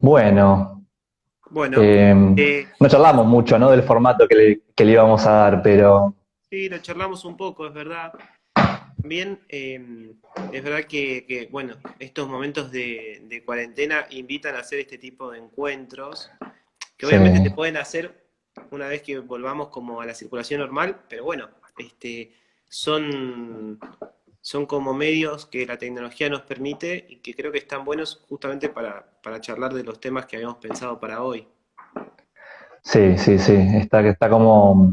Bueno, Bueno, eh, no charlamos mucho, ¿no? Del formato que le íbamos a dar, pero sí, lo charlamos un poco, es verdad. También es verdad bueno, estos momentos de cuarentena invitan a hacer este tipo de encuentros, que sí, obviamente se pueden hacer una vez que volvamos como a la circulación normal, pero bueno, este, son, son como medios que la tecnología nos permite y que creo que están buenos justamente para charlar de los temas que habíamos pensado para hoy. sí, sí, sí, está como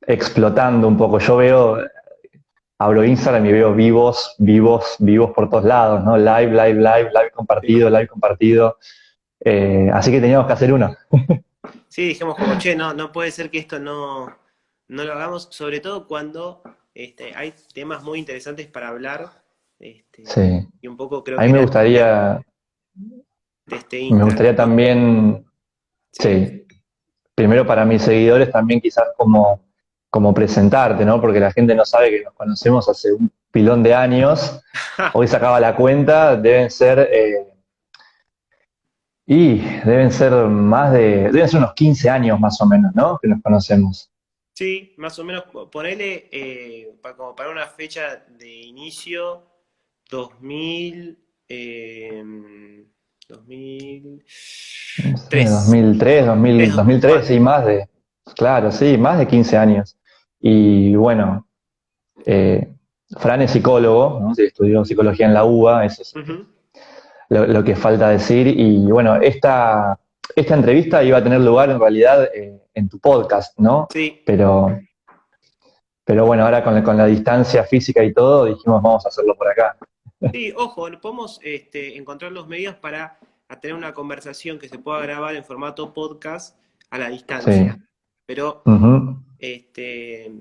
explotando un poco. Yo veo, abro Instagram y veo vivos, vivos, vivos por todos lados, ¿no? Live, live, live, live Sí. compartido, live compartido. Así que teníamos que hacer uno. Sí, dijimos como, che, no puede ser que esto no lo hagamos, sobre todo cuando hay temas muy interesantes para hablar, Sí. y un poco creo A mí que era la idea de este me Instagram, gustaría ¿no? también, Sí. sí, primero para mis seguidores también quizás como presentarte, ¿no? Porque la gente no sabe que nos conocemos hace un pilón de años. Hoy sacaba la cuenta, deben ser unos 15 años más o menos, ¿no? Que nos conocemos. Sí, más o menos, ponele como para una fecha de inicio, 2000, 2003. No sé, 2003, 2000, 2003, sí, 2004. claro, sí, más de 15 años. Y bueno, eh, Fran es psicólogo, ¿no? Sí, estudió psicología en la UBA, eso es Ujú. lo que falta decir. Y bueno, esta entrevista iba a tener lugar en realidad en tu podcast, ¿no? Sí, Pero, pero bueno, ahora con la distancia física y todo, dijimos vamos a hacerlo por acá. sí, ojo, podemos encontrar los medios para tener una conversación que se pueda grabar en formato podcast a la Sí. distancia. Pero Ujú. este,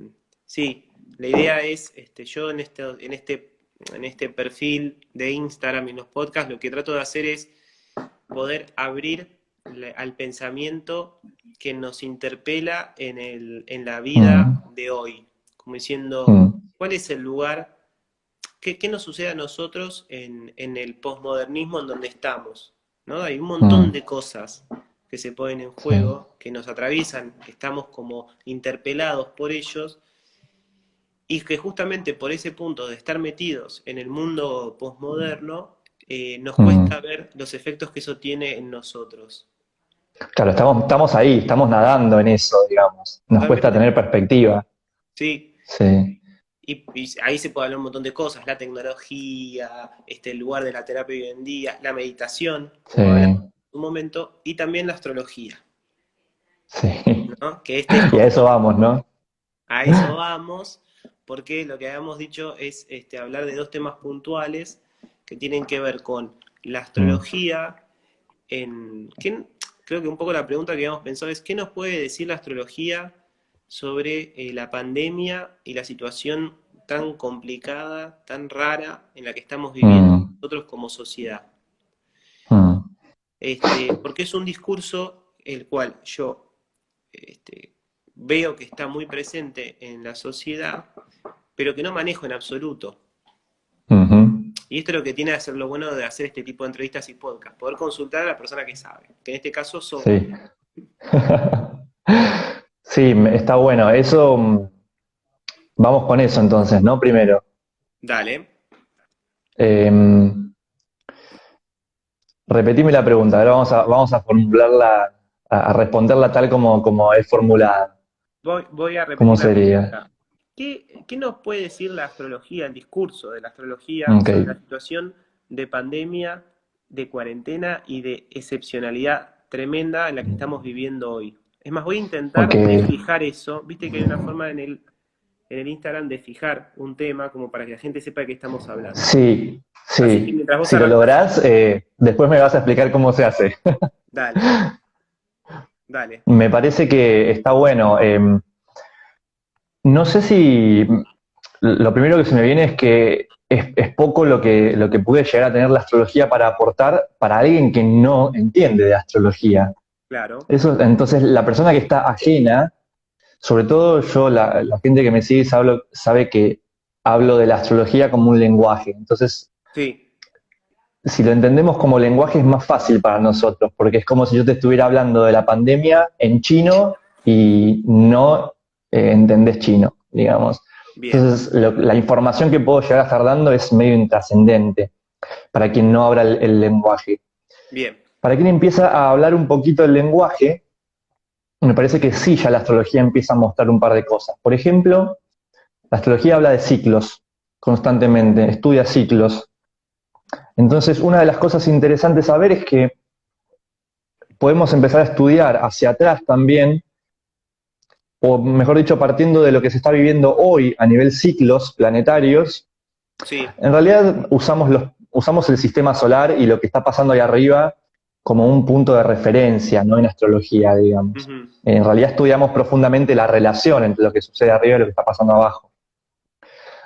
sí, la idea es, yo en este perfil de Instagram y en los podcasts, lo que trato de hacer es poder abrir al pensamiento que nos interpela en la vida Mm, de hoy, como diciendo, mm, ¿cuál es el lugar? ¿Qué nos sucede a nosotros en el posmodernismo en donde estamos? ¿No? Hay un montón mm, de cosas que se ponen en sí. juego, que nos atraviesan, que estamos como interpelados por ellos, y que justamente por ese punto de estar metidos en el mundo posmoderno, nos Mm. cuesta ver los efectos que eso tiene en nosotros. Claro, estamos ahí, estamos nadando en eso, digamos. Nos cuesta Totalmente. tener perspectiva. Sí, Sí. y ahí se puede hablar un montón de cosas, la tecnología, el lugar de la terapia hoy en día, la meditación, Sí, como hablamos en un momento, y también la astrología, sí. ¿no? Que este es Y a como, eso vamos, ¿no? a eso vamos, porque lo que habíamos dicho es hablar de dos temas puntuales que tienen que ver con la Mm, astrología, creo que un poco la pregunta que habíamos pensado es, ¿qué nos puede decir la astrología sobre la pandemia y la situación tan complicada, tan rara en la que estamos viviendo mm, nosotros como sociedad? mm, Porque es un discurso el cual yo este, veo que está muy presente en la sociedad, pero que no manejo en absoluto. ujú. Y esto es lo que tiene que ser lo bueno de hacer este tipo de entrevistas y podcast, poder consultar a la persona que sabe, que en este caso sos vos. Sí. Sí, está bueno. Eso, vamos con eso entonces, ¿no? Primero. Dale. Eh, repetime la pregunta, ahora vamos a formularla, a responderla tal como es formulada. Voy a ¿Cómo repetir la sería? pregunta. ¿Qué nos puede decir la astrología, el discurso de la astrología Ok. sobre la situación de pandemia, de cuarentena y de excepcionalidad tremenda en la que estamos viviendo hoy? Es más, voy a Ok. intentar de fijar eso. Viste que hay una forma en el Instagram de fijar un tema como para que la gente sepa de qué estamos hablando. Sí, Así que sí. mientras vos Si lo arrancás, lográs, después me vas a explicar cómo se hace. dale, dale. Me parece que está bueno. No sé si lo primero que se me viene es que es poco lo que puede llegar a tener la astrología para aportar para alguien que no entiende de astrología. Claro. Eso, entonces, la persona que está ajena, sobre todo yo, la gente que me sigue sabe que hablo de la astrología como un lenguaje. Entonces, Sí, si lo entendemos como lenguaje es más fácil para nosotros, porque es como si yo te estuviera hablando de la pandemia en chino y no entendés chino, digamos. Bien, Entonces, la información que puedo llegar a estar dando es medio intrascendente para quien no habla el lenguaje. bien. Para quien empieza a hablar un poquito el lenguaje, me parece que sí, ya la astrología empieza a mostrar un par de cosas. Por ejemplo, la astrología habla de ciclos constantemente, estudia ciclos. Entonces, una de las cosas interesantes a ver es que podemos empezar a estudiar hacia atrás también, o mejor dicho, partiendo de lo que se está viviendo hoy a nivel ciclos planetarios. Sí. En realidad usamos el sistema solar y lo que está pasando ahí arriba como un punto de referencia, no en astrología, digamos. Ujú. En realidad estudiamos profundamente la relación entre lo que sucede arriba y lo que está pasando abajo.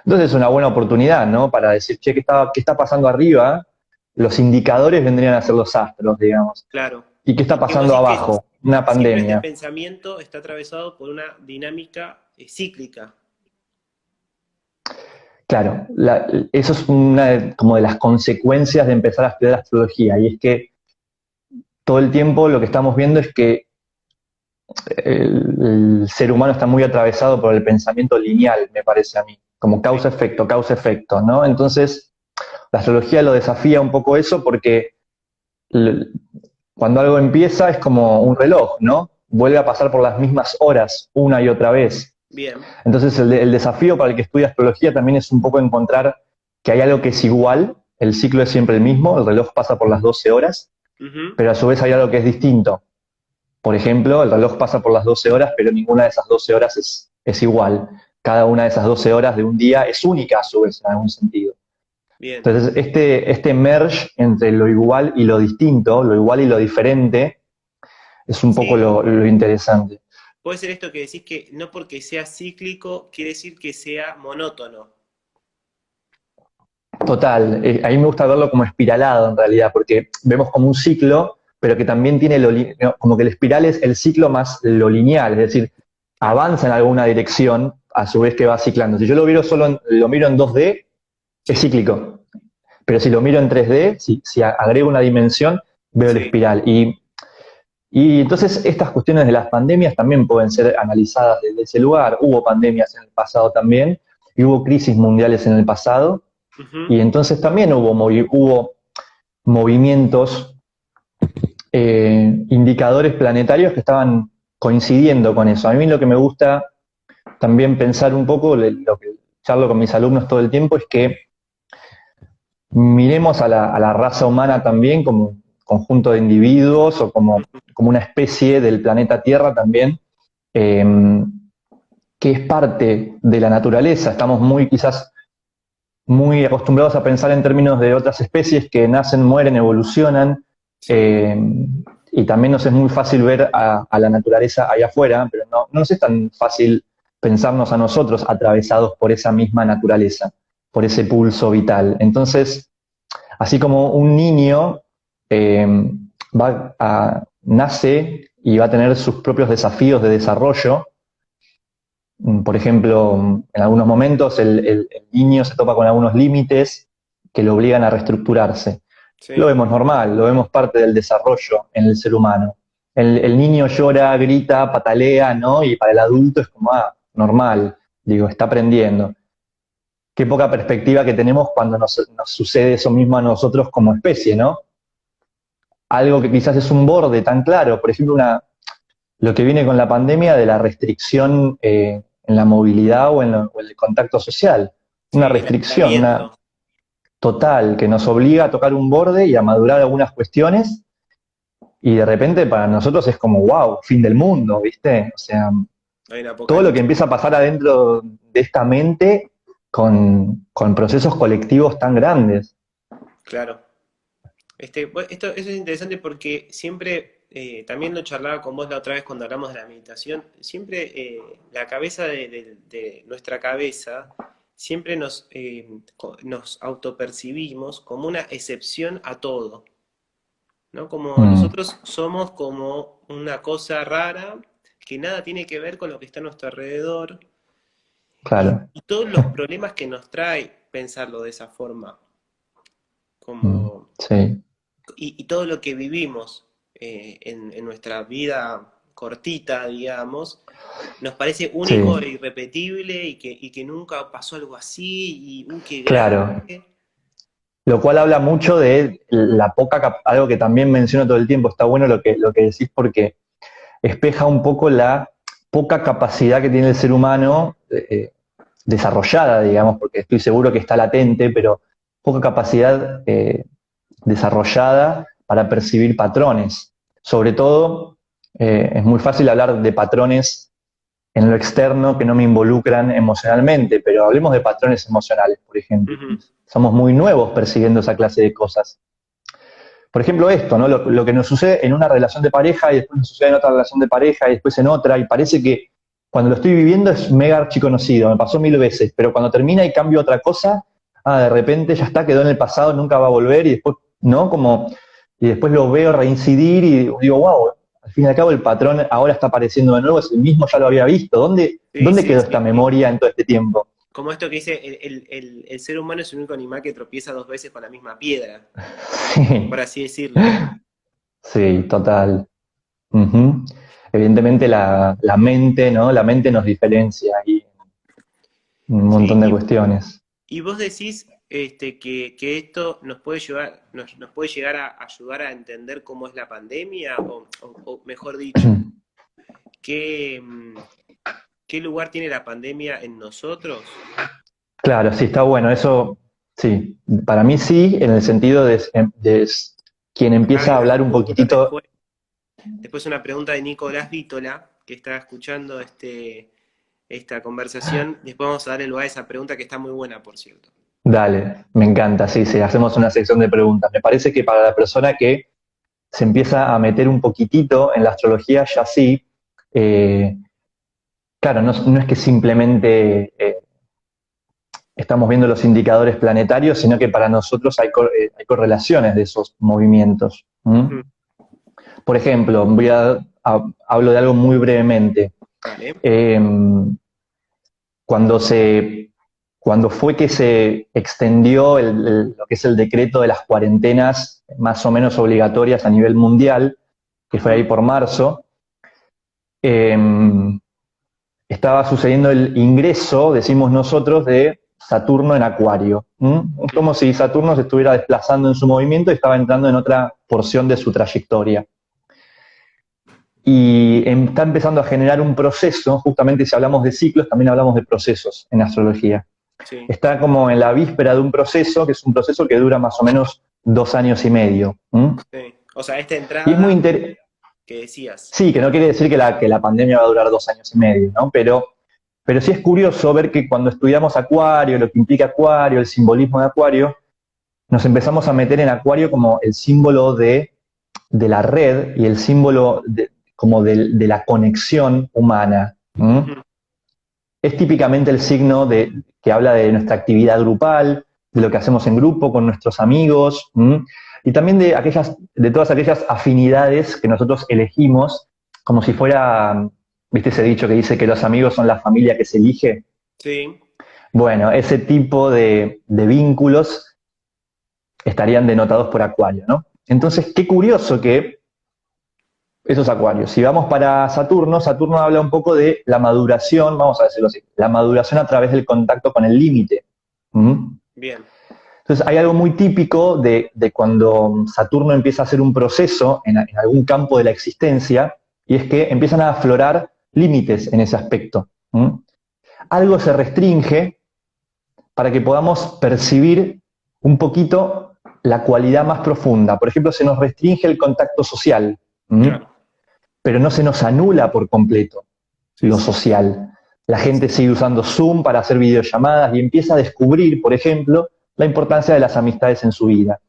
Entonces es una buena oportunidad, ¿no? Para decir, che, qué está pasando arriba? Los indicadores vendrían a ser los astros, digamos. Claro. ¿Y qué está Y vos pasando decís que abajo? Una siempre este pandemia. pensamiento está atravesado por una dinámica cíclica. Claro, eso es como de las consecuencias de empezar a estudiar astrología, y es que todo el tiempo lo que estamos viendo es que el ser humano está muy atravesado por el pensamiento lineal, me parece a mí, como Sí, causa-efecto, ¿no? Entonces, la astrología lo desafía un poco eso porque l- cuando algo empieza es como un reloj, ¿no? Vuelve a pasar por las mismas horas una y otra vez. bien. Entonces, el desafío para el que estudia astrología también es un poco encontrar que hay algo que es igual, el ciclo es siempre el mismo, el reloj pasa por las 12 horas, Ujú. pero a su vez hay algo que es distinto. Por ejemplo, el reloj pasa por las 12 horas, pero ninguna de esas 12 horas es igual. Cada una de esas 12 horas de un día es única a su vez, en algún sentido. Bien. Entonces, este merge entre lo igual y lo distinto, lo igual y lo diferente, es un poco Sí. lo interesante. Puede ser esto que decís que no porque sea cíclico quiere decir que sea monótono. Total, a mí me gusta verlo como espiralado en realidad, porque vemos como un ciclo, pero que también tiene no, como que el espiral es el ciclo más lo lineal, es decir, Claro. avanza en alguna dirección a su vez que va ciclando. Si yo lo miro lo miro en 2D, es Sí, cíclico, pero si lo miro en 3D, si agrego una dimensión, veo el sí. espiral. Y entonces estas cuestiones de las pandemias también pueden ser analizadas desde ese lugar. Hubo pandemias en el pasado también, y hubo crisis mundiales en el pasado, Ujú. y entonces también hubo movimientos, indicadores planetarios que estaban coincidiendo con eso. A mí lo que me gusta también pensar un poco, lo que charlo con mis alumnos todo el tiempo, es que miremos a la raza humana también como un conjunto de individuos o como una especie del planeta Tierra también, eh, que es parte de la naturaleza. Estamos quizás muy acostumbrados a pensar en términos de otras especies que nacen, mueren, evolucionan, Sí. eh, y también nos es muy fácil ver a la naturaleza allá afuera, pero no nos es tan fácil pensarnos a nosotros atravesados por esa misma naturaleza, por ese pulso vital. Entonces, así como un niño eh, nace y va a tener sus propios desafíos de desarrollo. Por ejemplo, en algunos momentos el niño se topa con algunos límites que lo obligan a reestructurarse. Lo Sí. vemos normal, lo vemos parte del desarrollo en el ser humano. El niño llora, grita, patalea, ¿no? Y para el adulto es como, normal, digo, está aprendiendo. Qué poca perspectiva que tenemos cuando nos sucede eso mismo a nosotros como especie, ¿no? Algo que quizás es un borde tan claro, por ejemplo, lo que viene con la pandemia de la restricción en la movilidad o en el contacto social. Una Sí, el restricción, una aislamiento. total, que nos obliga a tocar un borde y a madurar algunas cuestiones, y de repente para nosotros es como, wow, fin del mundo, ¿viste? O sea, Hay un todo lo que apocalipsis. empieza a pasar adentro de esta mente con procesos colectivos tan grandes. Claro. Bueno, eso es interesante porque siempre, también lo charlaba con vos la otra vez cuando hablamos de la meditación, siempre la cabeza de nuestra cabeza, siempre nos autopercibimos como una excepción a todo, ¿no? Como Mm, nosotros somos como una cosa rara que nada tiene que ver con lo que está a nuestro alrededor claro. y todos los problemas que nos trae pensarlo de esa forma, como Mm. sí, y todo lo que vivimos en nuestra vida cortita, digamos, nos parece único sí, e irrepetible y que nunca pasó algo así y qué claro. grande. Lo cual habla mucho de la algo que también menciono todo el tiempo, está bueno lo que decís porque espeja un poco la poca capacidad que tiene el ser humano desarrollada, digamos, porque estoy seguro que está latente, pero poca capacidad desarrollada para percibir patrones. Sobre todo, es muy fácil hablar de patrones en lo externo que no me involucran emocionalmente, pero hablemos de patrones emocionales, por ejemplo. Ujú. Somos muy nuevos percibiendo esa clase de cosas. Por ejemplo, esto, ¿no? Lo que nos sucede en una relación de pareja y después nos sucede en otra relación de pareja y después en otra, y parece que cuando lo estoy viviendo es mega archiconocido, me pasó 1000 veces, pero cuando termina y cambio otra cosa, de repente ya está, quedó en el pasado, nunca va a volver y después, ¿no? Como, y después lo veo reincidir y digo, wow, al fin y al cabo el patrón ahora está apareciendo de nuevo, es el mismo, ya lo había visto, Sí, ¿dónde sí, quedó esta sí, sí. memoria en todo este tiempo? Como esto que dice, el ser humano es el único animal que tropieza dos veces con la misma piedra, por Sí, así decirlo. sí, total. Ujú. Evidentemente la mente, ¿no? La mente nos diferencia y un Sí, montón de cuestiones. y vos decís que esto nos puede llevar, nos puede llegar a ayudar a entender cómo es la pandemia, o mejor dicho, ¿qué, qué lugar tiene la pandemia en nosotros? Claro, sí, está bueno. Eso, sí, para mí sí, en el sentido de quien Acá empieza hay a una hablar un pregunta poquitito. después una pregunta de Nicolás Vítola, que está escuchando esta conversación. Después vamos a darle lugar a esa pregunta que está muy buena, por cierto. Dale, me encanta, sí, sí, hacemos una sección de preguntas. Me parece que para la persona que se empieza a meter un poquitito en la astrología, ya sí, eh, claro, no es que simplemente estamos viendo los indicadores planetarios, sino que para nosotros hay correlaciones de esos movimientos. ¿Mm? Ujú. Por ejemplo, hablo de algo muy brevemente. Dale. Eh, cuando, cuando fue que se extendió lo que es el decreto de las cuarentenas más o menos obligatorias a nivel mundial, que fue ahí Ujú. por marzo, eh, estaba sucediendo el ingreso, decimos nosotros, de Saturno en Acuario. Es como si Saturno se estuviera desplazando en su movimiento y estaba entrando en otra porción de su trayectoria. Y está empezando a generar un proceso, justamente si hablamos de ciclos, también hablamos de procesos en astrología. Sí, Está como en la víspera de un proceso, que es un proceso que dura más o menos 2 años y medio. sí. O sea, esta Y es muy entrada interesante. que decías. Sí, que no quiere decir que que la pandemia va a durar 2 años y medio, ¿no? Pero sí es curioso ver que cuando estudiamos Acuario, lo que implica Acuario, el simbolismo de Acuario, nos empezamos a meter en Acuario como el símbolo de la red y el símbolo como de la conexión humana. Ujú. Es típicamente el signo que habla de nuestra actividad grupal, de lo que hacemos en grupo con nuestros amigos, y también de todas aquellas afinidades que nosotros elegimos, como si fuera, viste ese dicho que dice que los amigos son la familia que se elige. Sí. Bueno, ese tipo de vínculos estarían denotados por Acuario, ¿no? Entonces, qué curioso que esos Acuarios. Si vamos para Saturno, Saturno habla un poco de la maduración, vamos a decirlo así, la maduración a través del contacto con el límite. ¿Mm? Bien. Entonces hay algo muy típico de cuando Saturno empieza a hacer un proceso en algún campo de la existencia, y es que empiezan a aflorar límites en ese aspecto. ¿Mm? Algo se restringe para que podamos percibir un poquito la cualidad más profunda. Por ejemplo, se nos restringe el contacto social. ¿Mm? Claro. Pero no se nos anula por completo Sí, lo sí. social. La Sí, gente sí. sigue usando Zoom para hacer videollamadas y empieza a descubrir, por ejemplo, la importancia de las amistades en su vida.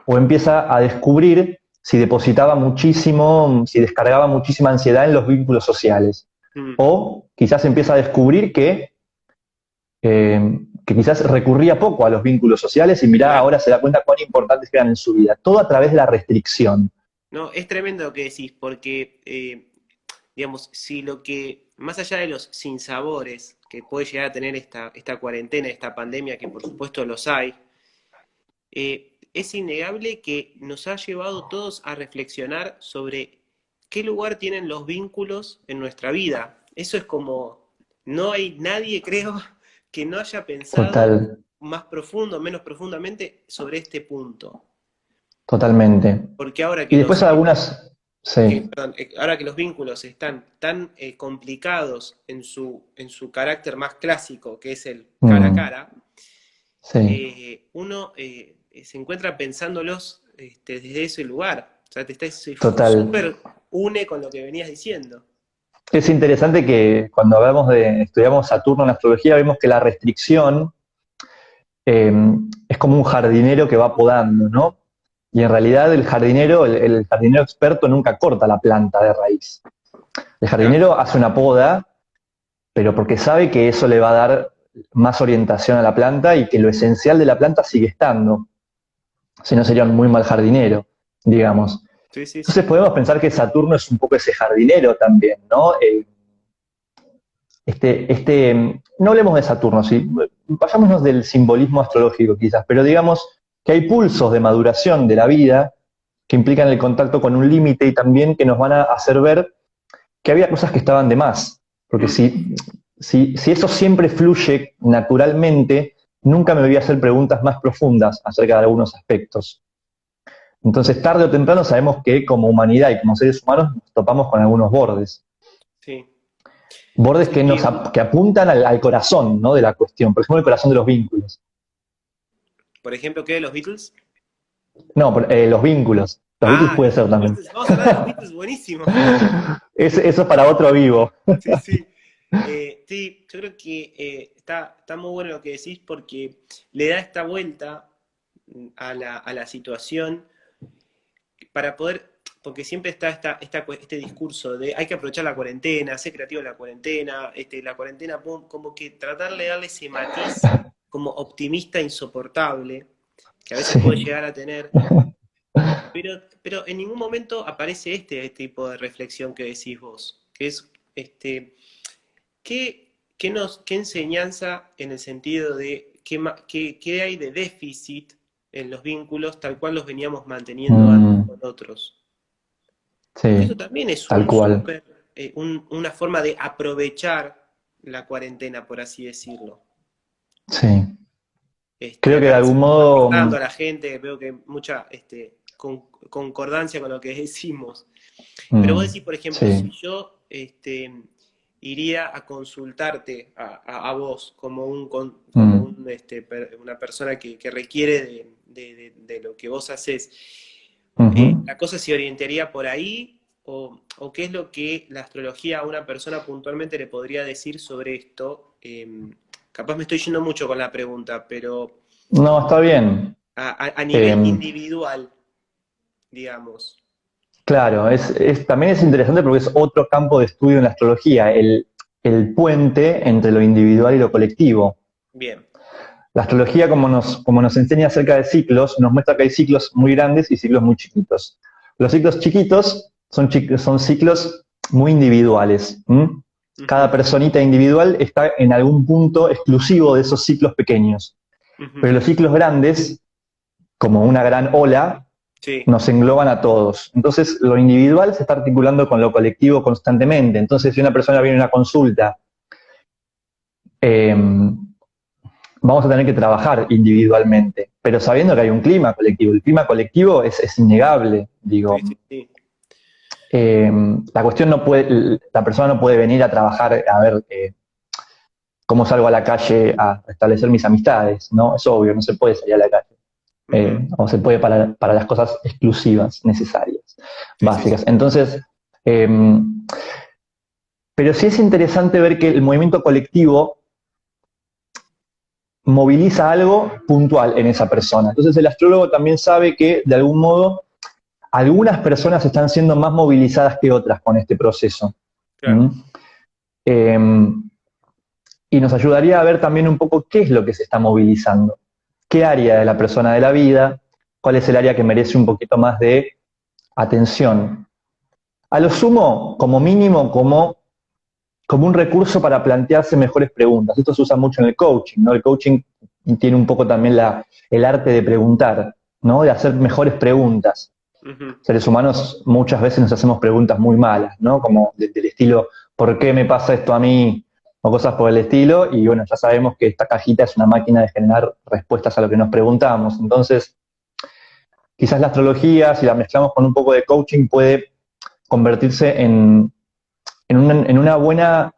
O empieza a descubrir si depositaba muchísimo, si descargaba muchísima ansiedad en los vínculos sociales. Mm. O quizás empieza a descubrir que quizás recurría poco a los vínculos sociales y mirá, Claro. ahora se da cuenta cuán importantes eran en su vida. Todo a través de la restricción. No, es tremendo lo que decís, porque, digamos, si lo que, más allá de los sinsabores que puede llegar a tener esta cuarentena, esta pandemia, que por supuesto los hay, es innegable que nos ha llevado todos a reflexionar sobre qué lugar tienen los vínculos en nuestra vida. Eso es como, no hay nadie, creo, que no haya pensado Total, más profundo, menos profundamente sobre este punto. totalmente. Porque ahora Y que después algunas, sí, perdón, ahora que los vínculos están tan complicados en su carácter más clásico, que es el cara a mm, cara, sí, uno se encuentra pensándolos desde ese lugar. O sea, se total. súper une con lo que venías diciendo. Es interesante que cuando estudiamos Saturno en astrología, vemos que la restricción eh, es como un jardinero que va podando, ¿no? Y en realidad el jardinero experto nunca corta la planta de raíz. El Claro, jardinero hace una poda, pero porque sabe que eso le va a dar más orientación a la planta y que lo esencial de la planta sigue estando. Si no, sería un muy mal jardinero, digamos. sí, sí, Entonces sí. podemos pensar que Saturno es un poco ese jardinero también, ¿no? No hablemos de Saturno, sí, vayámonos del simbolismo astrológico quizás, pero digamos que hay pulsos de maduración de la vida que implican el contacto con un límite y también que nos van a hacer ver que había cosas que estaban de más. Porque Mm, si eso siempre fluye naturalmente, nunca me voy a hacer preguntas más profundas acerca de algunos aspectos. Entonces, tarde o temprano sabemos que como humanidad y como seres humanos nos topamos con algunos bordes. sí, Bordes sí, sí. que apuntan al corazón, ¿no? De la cuestión. Por ejemplo, el corazón de los vínculos. Por ejemplo, ¿qué de los Beatles? No, los vínculos. Los Beatles Ah, puede ser los también. Beatles. Vamos a hablar de los Beatles, buenísimo. Eso es para otro vivo. Sí, sí. Sí, yo creo que está muy bueno lo que decís porque le da esta vuelta a la situación para poder, porque siempre está este discurso de hay que aprovechar la cuarentena, ser creativo en la cuarentena, pum, como que tratar de darle ese matiz como optimista insoportable, que a veces puede Sí. llegar a tener, pero en ningún momento aparece este tipo de reflexión que decís vos, que es qué enseñanza en el sentido de qué hay de déficit en los vínculos tal cual los veníamos manteniendo antes Mm, con otros? Porque eso sí, también es tal cual. una forma de aprovechar la cuarentena, por así decirlo. Sí. Creo que Acá de le algún seguimos modo, aportando a la gente, veo que mucha concordancia con lo que decimos. Pero vos decís, por ejemplo, si sí. yo iría a consultarte a vos como Mm, una persona que requiere de lo que vos haces, ujú. ¿la cosa se orientaría por ahí? O qué es lo que la astrología a una persona puntualmente le podría decir sobre esto? Capaz me estoy yendo mucho con la pregunta, pero No, está bien. a nivel Eh, individual, digamos. claro, también es interesante porque es otro campo de estudio en la astrología, el puente entre lo individual y lo colectivo. Bien. La astrología, como nos enseña acerca de ciclos, nos muestra que hay ciclos muy grandes y ciclos muy chiquitos. Los ciclos chiquitos son ciclos muy individuales. ¿M? Cada Ujú, personita individual está en algún punto exclusivo de esos ciclos pequeños. ujú. Pero los ciclos grandes, como una gran ola, Sí, nos engloban a todos. Entonces, lo individual se está articulando con lo colectivo constantemente. Entonces, si una persona viene a una consulta, eh, vamos a tener que trabajar individualmente, pero sabiendo que hay un clima colectivo. El clima colectivo es innegable, sí, digo. sí, sí. Eh, la persona no puede venir a trabajar a ver cómo salgo a la calle a establecer mis amistades, ¿no? Es obvio, no se puede salir a la calle. Ujú. O se puede para las cosas exclusivas, necesarias, Sí, sí, sí. básicas. Entonces, eh, pero sí es interesante ver que el movimiento colectivo moviliza algo puntual en esa persona. Entonces el astrólogo también sabe que, de algún modo, algunas personas están siendo más movilizadas que otras con este proceso. Claro. ¿Mm? Eh, y nos ayudaría a ver también un poco qué es lo que se está movilizando, qué área de la persona de la vida, cuál es el área que merece un poquito más de atención. A lo sumo, como mínimo, como un recurso para plantearse mejores preguntas. Esto se usa mucho en el coaching, ¿no? El coaching tiene un poco también el arte de preguntar. ¿no? De hacer mejores preguntas. Ujú. Seres humanos muchas veces nos hacemos preguntas muy malas, ¿no? Como del estilo, ¿por qué me pasa esto a mí? O cosas por el estilo, y bueno, ya sabemos que esta cajita es una máquina de generar respuestas a lo que nos preguntamos. Entonces, quizás la astrología, si la mezclamos con un poco de coaching, puede convertirse en una buena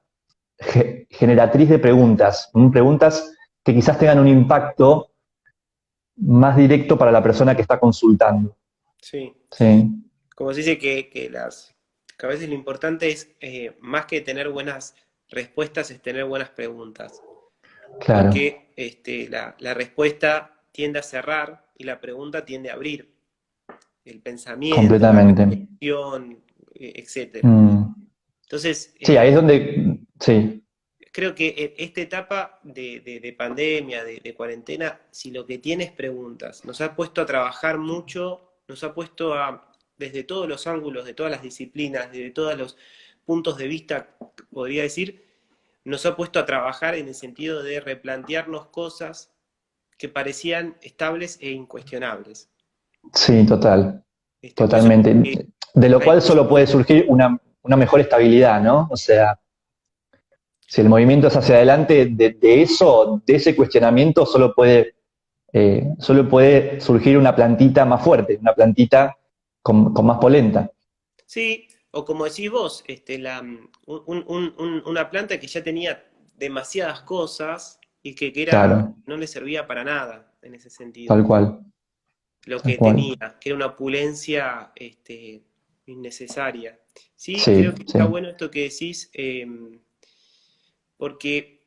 generatriz de preguntas, preguntas que quizás tengan un impacto más directo para la persona que está consultando. Sí. Sí, Como se dice que a veces lo importante es, más que tener buenas respuestas, es tener buenas preguntas. claro, Porque la respuesta tiende a cerrar y la pregunta tiende a abrir el pensamiento, la completamente. reflexión, etcétera. Mm. Entonces, Sí, ahí es donde, sí, creo que esta etapa de pandemia, de cuarentena, si lo que tiene es preguntas, nos ha puesto a trabajar mucho, nos ha puesto a, desde todos los ángulos, de todas las disciplinas, desde todos los puntos de vista, podría decir, nos ha puesto a trabajar en el sentido de replantearnos cosas que parecían estables e incuestionables. sí, total, Por eso totalmente. De lo hay cual mucho solo puede surgir una mejor estabilidad, ¿no? O sea, si el movimiento es hacia adelante, de eso, de ese cuestionamiento, solo puede surgir una plantita más fuerte, una plantita con más polenta. sí, o como decís vos, una planta que ya tenía demasiadas cosas y que era, Claro, no le servía para nada en ese sentido. tal cual, Lo tal que cual. tenía, que era una opulencia innecesaria. Sí, creo Sí, que está sí. bueno esto que decís, porque,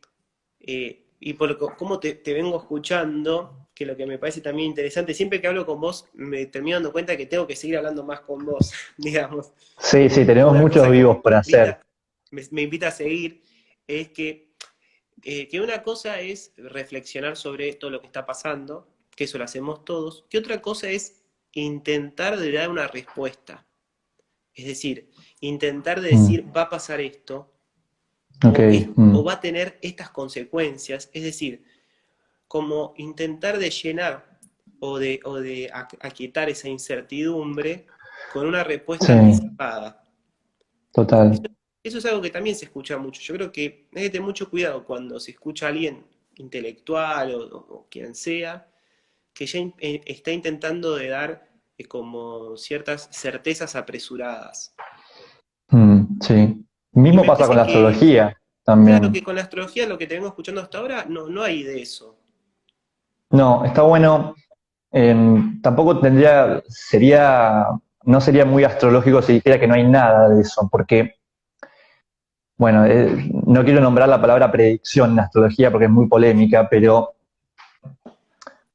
y por cómo te vengo escuchando, que lo que me parece también interesante, siempre que hablo con vos me termino dando cuenta que tengo que seguir hablando más con vos, digamos. Sí, sí, tenemos Una muchos cosa que vivos por hacer. me invita a seguir es que una cosa es reflexionar sobre todo lo que está pasando, que eso lo hacemos todos, que otra cosa es intentar de dar una respuesta. Es decir, intentar de decir, Mm, va a pasar esto, ok, o mm, va a tener estas consecuencias, es decir, como intentar de llenar o de aquietar esa incertidumbre con una respuesta sí, anticipada. Eso, total. eso es algo que también se escucha mucho. Yo creo que hay que tener mucho cuidado cuando se escucha a alguien intelectual o quien sea, que ya está intentando de dar, como ciertas certezas apresuradas. Sí. Y Mismo me pasa con parece la que, astrología claro, también. que con la astrología, lo que te vengo escuchando hasta ahora, no hay de eso. No, está bueno. Tampoco no sería muy astrológico si dijera que no hay nada de eso, porque, bueno, no quiero nombrar la palabra predicción en astrología porque es muy polémica, pero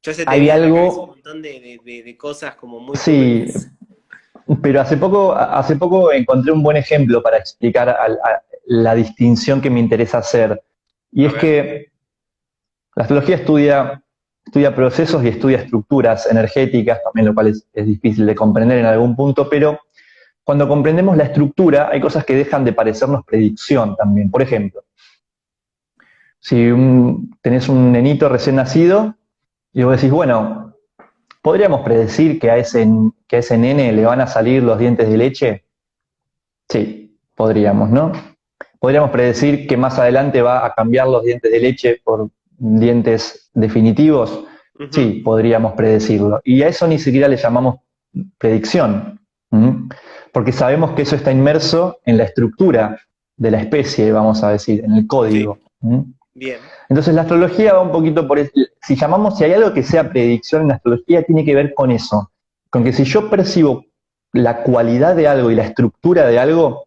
Ya se te hay viene a la cabeza un algo, montón de cosas como muy sí, turbias. pero hace poco encontré un buen ejemplo para explicar la distinción que me interesa hacer. Y A es ver, que la astrología estudia procesos y estudia estructuras energéticas, también lo cual es difícil de comprender en algún punto, pero cuando comprendemos la estructura hay cosas que dejan de parecernos predicción también. Por ejemplo, si tenés un nenito recién nacido y vos decís, bueno, ¿podríamos predecir que a ese nene le van a salir los dientes de leche? Sí, podríamos, ¿no? Podríamos predecir que más adelante va a cambiar los dientes de leche por dientes definitivos. ujú, Sí, podríamos predecirlo. Y a eso ni siquiera le llamamos predicción, ¿m? Porque sabemos que eso está inmerso en la estructura de la especie, vamos a decir, en el sí, código. ¿M? bien, Entonces la astrología va un poquito por eso. Si hay algo que sea predicción en la astrología, tiene que ver con eso. Con que si yo percibo la cualidad de algo y la estructura de algo,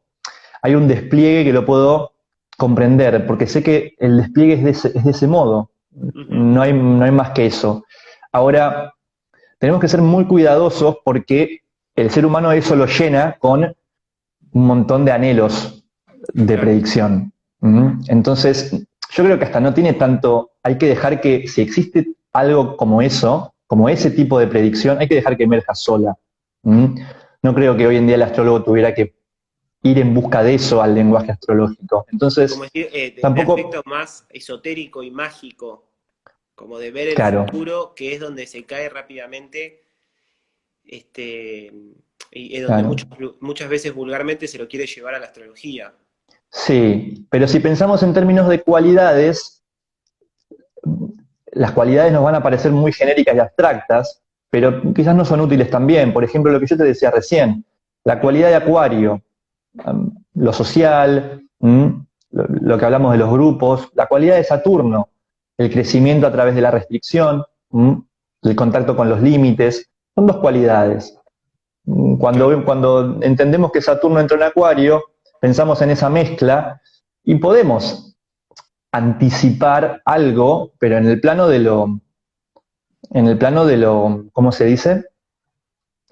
hay un despliegue que lo puedo comprender, porque sé que el despliegue es de ese modo. ujú, No hay más que eso. Ahora, tenemos que ser muy cuidadosos porque el ser humano eso lo llena con un montón de anhelos de claro, predicción. Entonces, yo creo que hasta no tiene tanto, hay que dejar que si existe algo como eso, como ese tipo de predicción, hay que dejar que emerja sola. ¿Mm? No creo que hoy en día el astrólogo tuviera que ir en busca de eso al lenguaje astrológico. como Entonces, decir, de aspecto tampoco, más esotérico y mágico, como de ver el claro, futuro, que es donde se cae rápidamente, y es donde claro. muchas veces vulgarmente se lo quiere llevar a la astrología. Sí, pero si pensamos en términos de cualidades, las cualidades nos van a parecer muy genéricas y abstractas, pero quizás no son útiles también. Por ejemplo, lo que yo te decía recién, la cualidad de Acuario, lo social, lo que hablamos de los grupos, la cualidad de Saturno, el crecimiento a través de la restricción, el contacto con los límites, son dos cualidades. Claro. Cuando entendemos que Saturno entra en Acuario, pensamos en esa mezcla y podemos anticipar algo, pero en el plano de lo, ¿cómo se dice?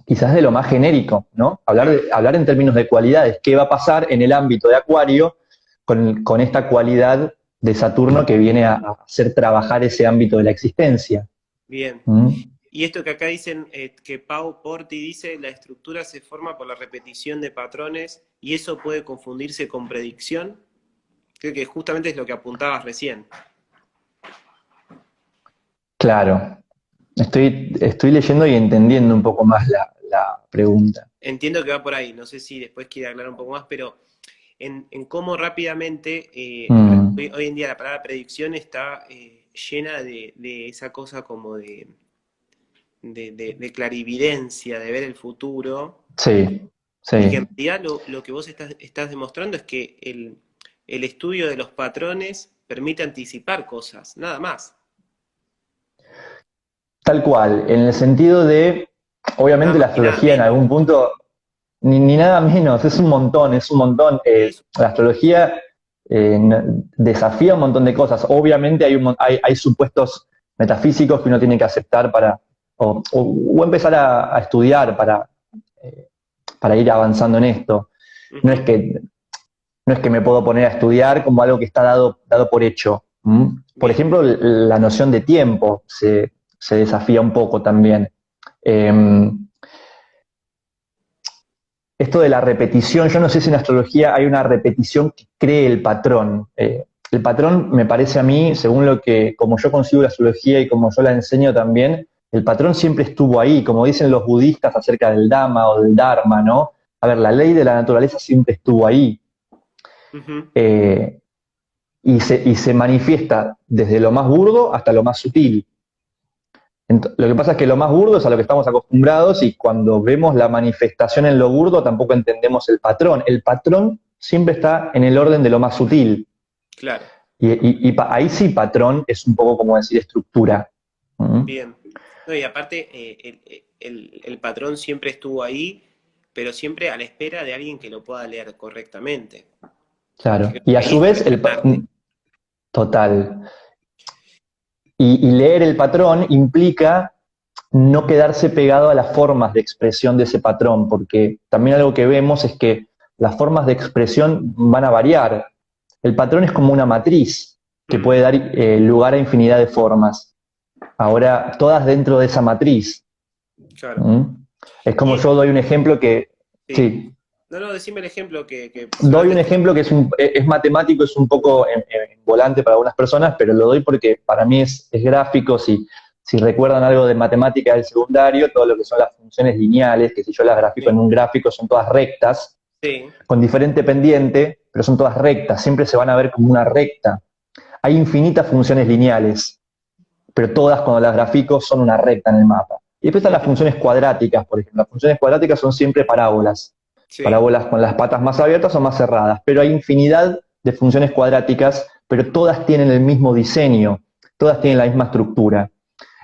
Quizás de lo más genérico, ¿no? Claro. Hablar en términos de cualidades, qué va a pasar en el ámbito de Acuario con esta cualidad de Saturno que viene a hacer trabajar ese ámbito de la existencia. Bien. ¿Mm? Y esto que acá dicen, que Pau Porti dice, la estructura se forma por la repetición de patrones y eso puede confundirse con predicción. Creo que justamente es lo que apuntabas recién. Claro, estoy leyendo y entendiendo un poco más la pregunta. Entiendo que va por ahí, no sé si después quiere aclarar un poco más, pero en cómo rápidamente, Mm, hoy en día la palabra predicción está llena de esa cosa como de clarividencia, de ver el futuro, sí, y que en sí. realidad lo que vos estás demostrando es que el estudio de los patrones permite anticipar cosas, nada más. Tal cual, en el sentido de, Nada obviamente la más y nada astrología en menos. algún punto, ni nada menos, es un montón, es un montón. Eso. La astrología desafía un montón de cosas. Obviamente hay supuestos metafísicos que uno tiene que aceptar o empezar a estudiar eh, para ir avanzando en esto. No es Ujú. que, no es que me puedo poner a estudiar como algo que está dado por hecho. Por Bien. ejemplo, la noción de tiempo se desafía un poco también. Eh, Esto de la repetición, yo no sé si en astrología hay una repetición que cree el patrón. El patrón me parece a mí, según como yo consigo la astrología y como yo la enseño también, el patrón siempre estuvo ahí, como dicen los budistas acerca del Dhamma o del Dharma, ¿no? A ver, la ley de la naturaleza siempre estuvo ahí. Ujú. Eh, y se manifiesta desde lo más burdo hasta lo más sutil. Lo que pasa es que lo más burdo es a lo que estamos acostumbrados y cuando vemos la manifestación en lo burdo tampoco entendemos el patrón. El patrón siempre está en el orden de lo más sutil. Claro. Ahí sí patrón es un poco como decir estructura. ¿Mm? Bien. No, y aparte, el patrón siempre estuvo ahí, pero siempre a la espera de alguien que lo pueda leer correctamente. Que Claro. creo Y que a ahí su está el vez, gran arte. total. Y leer el patrón implica no quedarse pegado a las formas de expresión de ese patrón, porque también algo que vemos es que las formas de expresión van a variar. El patrón es como una matriz que Ujú. puede dar lugar a infinidad de formas. Ahora, todas dentro de esa matriz. Claro. ¿Mm? Es como Y yo doy un ejemplo que, sí. sí, No, no, decime el ejemplo que doy un solamente. ejemplo que es matemático, es un poco en volante para algunas personas, pero lo doy porque para mí es gráfico. Si recuerdan algo de matemática del secundario, todo lo que son las funciones lineales, que si yo las grafico en Sí, un gráfico son todas rectas, sí, con diferente pendiente, pero son todas rectas, siempre se van a ver como una recta. Hay infinitas funciones lineales, pero todas cuando las grafico son una recta en el mapa. Y después están las ujú, funciones cuadráticas, por ejemplo. Las funciones cuadráticas son siempre parábolas. sí, Parábolas con las patas más abiertas o más cerradas. Pero hay infinidad de funciones cuadráticas, pero todas tienen el mismo diseño, todas tienen bien, la misma estructura.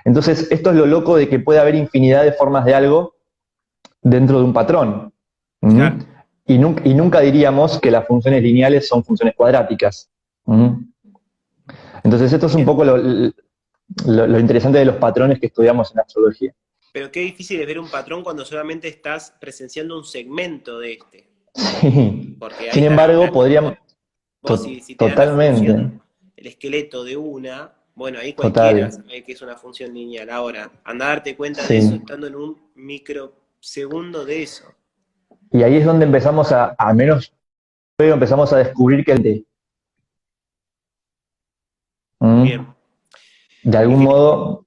Entonces, esto es lo loco de que puede haber infinidad de formas de algo dentro de un patrón. ¿Mm? claro. Y nunca diríamos que las funciones lineales son funciones cuadráticas. ¿Mm? Entonces, esto es un Bien. poco lo interesante de los patrones que estudiamos en astrología. Pero qué difícil es ver un patrón cuando solamente estás presenciando un segmento de este. Sí. Porque ahí Sin está lo embargo, práctico. podríamos, Vos si te dan la totalmente, función, el esqueleto de una, bueno, ahí cualquiera total, sabe que es una función lineal. Ahora, anda a darte cuenta de eso sí. estando en un microsegundo de eso. Y ahí es donde empezamos al menos veo, empezamos a descubrir que ¿Mm? Bien. De Y algún modo,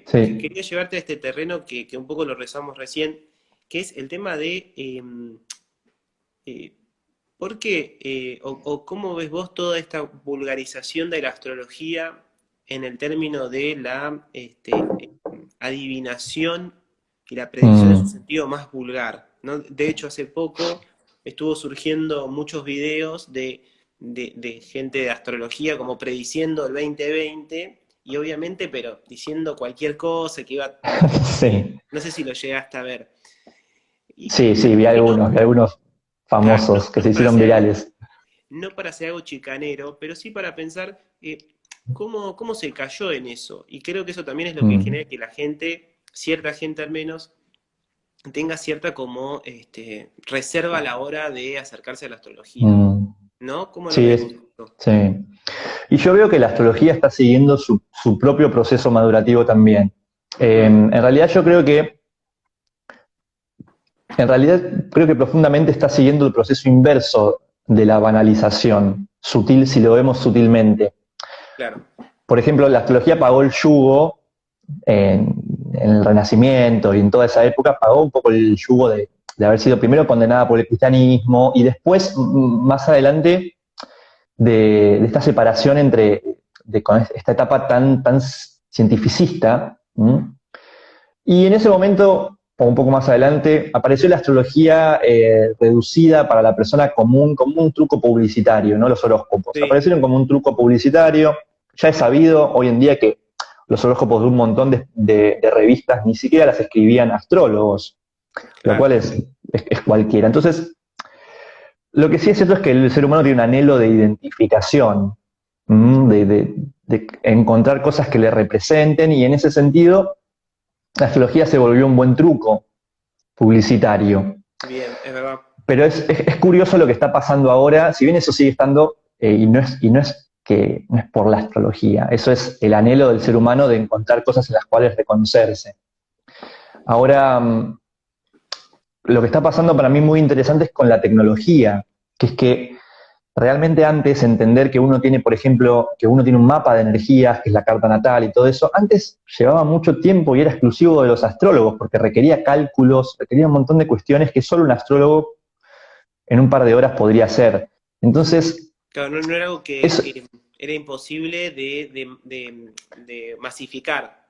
Sí. quería llevarte a este terreno que un poco lo rezamos recién, que es el tema de eh, ¿por qué o cómo ves vos toda esta vulgarización de la astrología en el término de la adivinación y la predicción en su Mm, sentido más vulgar, ¿no? De hecho, hace poco estuvo surgiendo muchos videos de gente de astrología como prediciendo el 2020 y obviamente, pero diciendo cualquier cosa que iba, sí. no sé si lo llegaste a ver. Sí, Me sí, imagino, vi algunos claro, famosos que se no para hicieron hacer algo virales. no para hacer algo chicanero, pero sí para pensar cómo se cayó en eso. Y creo que eso también es lo que Mm, genera que la gente, cierta gente al menos, tenga cierta como reserva a la hora de acercarse a la astrología. mm. ¿No? ¿Cómo lo Sí, ves vos esto? sí. Y yo veo que la astrología está siguiendo su propio proceso madurativo también. Ujú. En realidad yo creo que, en realidad creo que profundamente está siguiendo el proceso inverso de la banalización, sutil si lo vemos sutilmente. Claro. Por ejemplo, la astrología pagó el yugo en el Renacimiento y en toda esa época, pagó un poco el yugo de haber sido primero condenada por el cristianismo y después, más adelante, de esta separación con esta etapa tan cientificista. Y en ese momento, o un poco más adelante, apareció la astrología reducida para la persona común como un truco publicitario, ¿no? Los horóscopos. Sí, Aparecieron como un truco publicitario. Ya es sabido hoy en día que los horóscopos de un montón de revistas ni siquiera las escribían astrólogos, lo claro. cual es cualquiera. Entonces, lo que sí es cierto es que el ser humano tiene un anhelo de identificación, de encontrar cosas que le representen, y en ese sentido, la astrología se volvió un buen truco publicitario. Bien, es verdad. Pero es curioso lo que está pasando ahora, si bien eso sigue estando, no es por la astrología, eso es el anhelo del ser humano de encontrar cosas en las cuales reconocerse. Ahora, lo que está pasando para mí muy interesante es con la tecnología, que es que realmente antes entender que uno tiene, por ejemplo, que uno tiene un mapa de energías, que es la carta natal y todo eso, antes llevaba mucho tiempo y era exclusivo de los astrólogos, porque requería cálculos, requería un montón de cuestiones que solo un astrólogo en un par de horas podría hacer. Entonces, Claro, no, no era algo que es era imposible de masificar.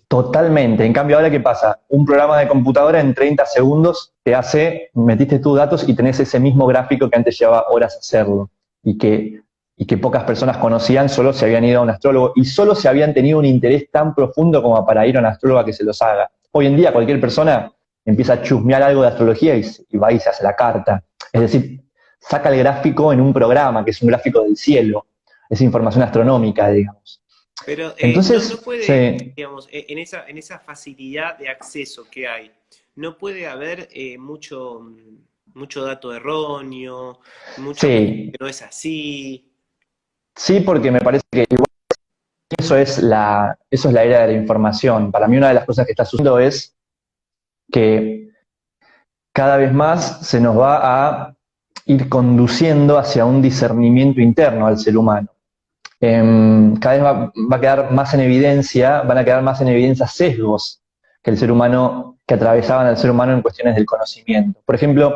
totalmente. En cambio, ahora, ¿qué pasa? Un programa de computadora en 30 segundos te hace, metiste tus datos y tenés ese mismo gráfico que antes llevaba horas hacerlo. Y que, y que pocas personas conocían, solo se habían ido a un astrólogo y solo se habían tenido un interés tan profundo como para ir a un astrólogo a que se los haga. Hoy en día cualquier persona empieza a chusmear algo de astrología y va y se hace la carta. Es decir, saca el gráfico en un programa, que es un gráfico del cielo. Es información astronómica, digamos. Pero no Entonces, puede, sí, digamos, en esa facilidad de acceso que hay, no puede haber mucho dato erróneo, mucha cuestión sí, que no es así. sí, porque me parece que igual eso es la era de la información. Para mí una de las cosas que está sucediendo es que cada vez más se nos va a ir conduciendo hacia un discernimiento interno al ser humano. Cada vez va a quedar más en evidencia, van a quedar más en evidencia sesgos que el ser humano, que atravesaban al ser humano en cuestiones del conocimiento. Por ejemplo,